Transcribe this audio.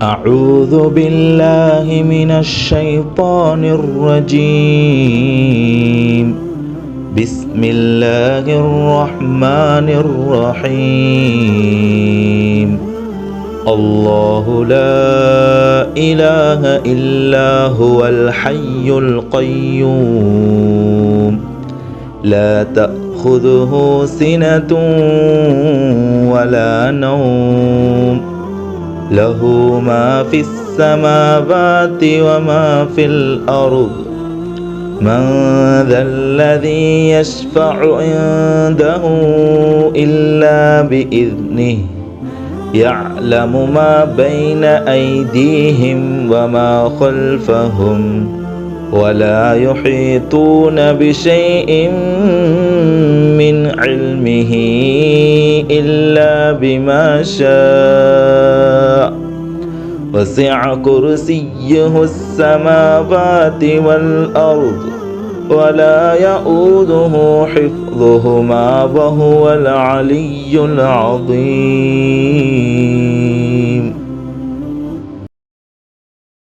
أعوذ بالله من الشيطان الرجيم. بسم الله الرحمن الرحيم. الله لا إله إلا هو الحي القيوم لا تأخذه سنة ولا نوم له ما في السماوات وما في الأرض من ذا الذي يشفع عنده إلا بإذنه يعلم ما بين أيديهم وما خلفهم ولا يحيطون بشيء من علمه إلا بما شاء وسع كرسيه السماوات والأرض ولا يؤوده حفظهما وهو العلي العظيم.